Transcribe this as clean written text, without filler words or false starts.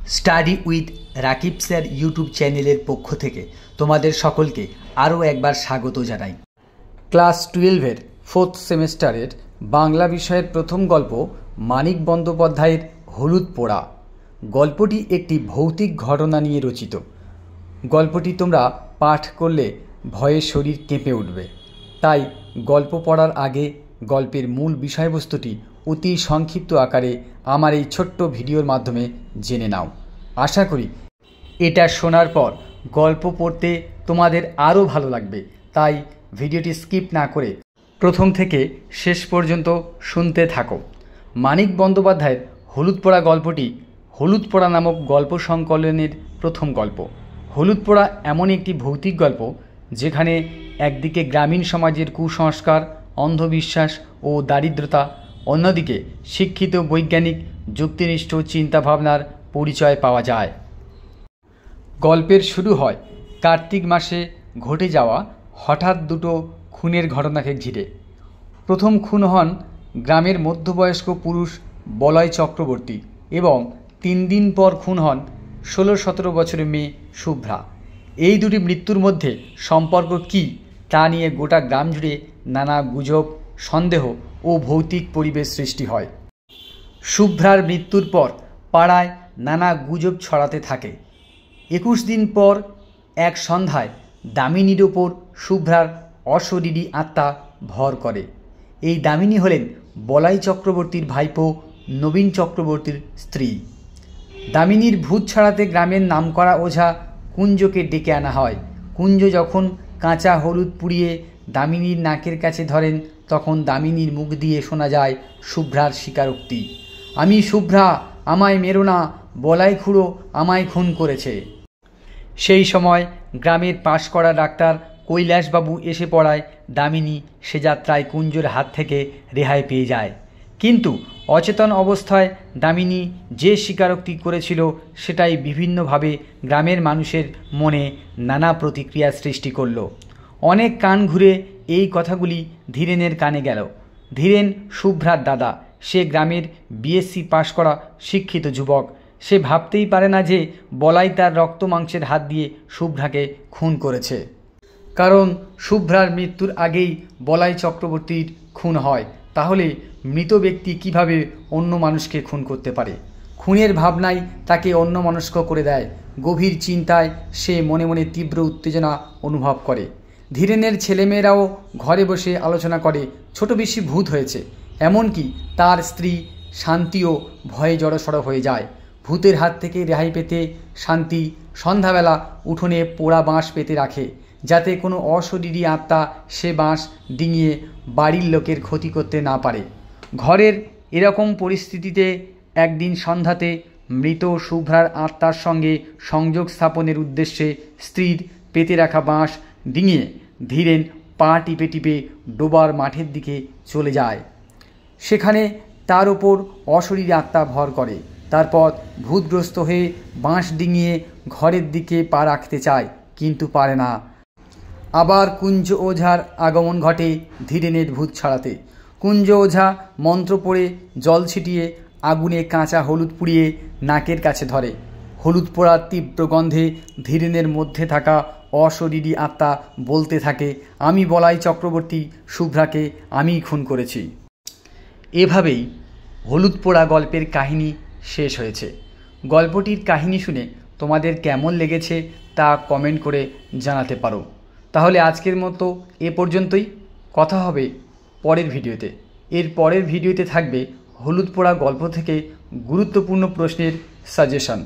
Study with Rakib sir YouTube চ্যানেলের পক্ষ থেকে তোমাদের সকলকে আরও একবার স্বাগত জানাই। ক্লাস 12-এর 4th সেমেস্টারের বাংলা বিষয়ের প্রথম গল্প মানিক বন্দ্যোপাধ্যায়ের হলুদ পোড়া। গল্পটি একটি ভৌতিক ঘটনা নিয়ে রচিত। গল্পটি তোমরা পাঠ করলে ভয়ে শরীর কেঁপে উঠবে। তাই গল্প পড়ার আগে গল্পের মূল বিষয়বস্তুটি অতি সংক্ষিপ্ত আকারে আমার এই ছোট্ট ভিডিওর মাধ্যমে জেনে নাও। আশা করি এটা শোনার পর গল্প পড়তে তোমাদের আরও ভালো লাগবে। তাই ভিডিওটি স্কিপ না করে প্রথম থেকে শেষ পর্যন্ত শুনতে থাকো। মানিক বন্দ্যোপাধ্যায়ের হলুদ পোড়া গল্পটি হলুদ পোড়া নামক গল্প সংকলনের প্রথম গল্প। হলুদ পোড়া এমন একটি ভৌতিক গল্প যেখানে একদিকে গ্রামীণ সমাজের কুসংস্কার, অন্ধবিশ্বাস ও দারিদ্রতা, অন্যদিকে শিক্ষিত বৈজ্ঞানিক যুক্তিনিষ্ঠ চিন্তাভাবনার পরিচয় পাওয়া যায়। গল্পের শুরু হয় কার্তিক মাসে ঘটে যাওয়া হঠাৎ দুটো খুনের ঘটনাকে ঘিরে। প্রথম খুন হন গ্রামের মধ্যবয়স্ক পুরুষ বলয় চক্রবর্তী এবং 3 দিন পর খুন হন 16-17 বছরের মেয়ে শুভ্রা। এই দুটি মৃত্যুর মধ্যে সম্পর্ক কী তা নিয়ে গোটা গ্রাম জুড়ে নানা গুজব, সন্দেহ ও ভৌতিক পরিবেশ সৃষ্টি হয়। শুভ্রার মৃত্যুর পর পাড়ায় নানা গুজব ছড়াতে থাকে। 21 দিন পর এক সন্ধ্যায় দামিনীর ওপর শুভ্রার অশরীরী আত্মা ভর করে। এই দামিনী হলেন বলাই চক্রবর্তীর ভাইপো নবীন চক্রবর্তীর স্ত্রী। দামিনীর ভূত ছাড়াতে গ্রামের নামকরা ওঝা কুঞ্জকে ডেকে আনা হয়। কুঞ্জ যখন কাঁচা হলুদ পুড়িয়ে দামিনীর নাকের কাছে ধরেন তখন দামিনীর মুখ দিয়ে শোনা যায় শুভ্রার স্বীকারোক্তি, আমি শুভ্রা, আমায় মেরো না, বলাই খুড়ো আমায় খুন করেছে। সেই সময় গ্রামের পাশ করা ডাক্তার কৈলাসবাবু এসে পড়ায় দামিনী সে যাত্রায় কুঞ্জর হাত থেকে রেহাই পেয়ে যায়। কিন্তু অচেতন অবস্থায় দামিনী যে স্বীকারোক্তি করেছিল সেটাই বিভিন্নভাবে গ্রামের মানুষের মনে নানা প্রতিক্রিয়া সৃষ্টি করল। অনেক কান ঘুরে এই কথাগুলি ধীরেনের কানে গেল। ধীরেন শুভ্রার দাদা, সে গ্রামের বিএসসি পাশ করা শিক্ষিত যুবক। সে ভাবতেই পারে না যে বলাই তার রক্ত মাংসের হাত দিয়ে শুভ্রাকে খুন করেছে। কারণ শুভ্রার মৃত্যুর আগেই বলাই চক্রবর্তীর খুন হয়। তাহলে মৃত ব্যক্তি কিভাবে অন্য মানুষকে খুন করতে পারে? খুনের ভাবনাই তাকে অন্যমনস্ক করে দেয়। গভীর চিন্তায় সে মনে মনে তীব্র উত্তেজনা অনুভব করে। ধীরেনের ছেলেমেয়েরাও ঘরে বসে আলোচনা করে ছোট বেশি ভূত হয়েছে। এমনকি তার স্ত্রী শান্তিও ভয়ে জড়সড় হয়ে যায়। ভূতের হাত থেকে রেহাই পেতে শান্তি সন্ধ্যাবেলা উঠোনে পোড়া বাঁশ পেতে রাখে, যাতে কোনো অশরীরী আত্মা সে বাঁশ ডিঙিয়ে বাড়ির লোকের ক্ষতি করতে না পারে। ঘরের এরকম পরিস্থিতিতে একদিন সন্ধ্যাতে মৃত শুভ্রার আত্মার সঙ্গে সংযোগ স্থাপনের উদ্দেশ্যে স্ত্রীর পেতে রাখা বাঁশ ডিঙিয়ে ধীরেন পা টিপে টিপে ডোবার মাঠের দিকে চলে যায়। সেখানে তার ওপর অশরীরী আত্মা ভর করে। তারপর ভূতগ্রস্ত হয়ে বাঁশ ডিঙিয়ে ঘরের দিকে পা রাখতে চায়, কিন্তু পারে না। আবার কুঞ্জ ওঝার আগমন ঘটে ধীরেনের ভূত ছাড়াতে। কুঞ্জ ওঝা মন্ত্র পড়ে জল ছিটিয়ে আগুনে কাঁচা হলুদ পুড়িয়ে নাকের কাছে ধরে। হলুদ পোড়ার তীব্র গন্ধে ধীরেনের মধ্যে থাকা অশরীরী আত্মা বলতে থাকে, আমি বলাই চক্রবর্তী শুভ্রাকে আমিই খুন করেছি। এভাবেই হলুদ পোড়া গল্পের কাহিনী শেষ হয়েছে। গল্পটির কাহিনী শুনে তোমাদের কেমন লেগেছে তা কমেন্ট করে জানাতে পারো। তাহলে আজকের মতো এ পর্যন্তই। কথা হবে পরের ভিডিওতে। এর পরের ভিডিওতে থাকবে হলুদ পোড়া গল্প থেকে গুরুত্বপূর্ণ প্রশ্নের সাজেশন।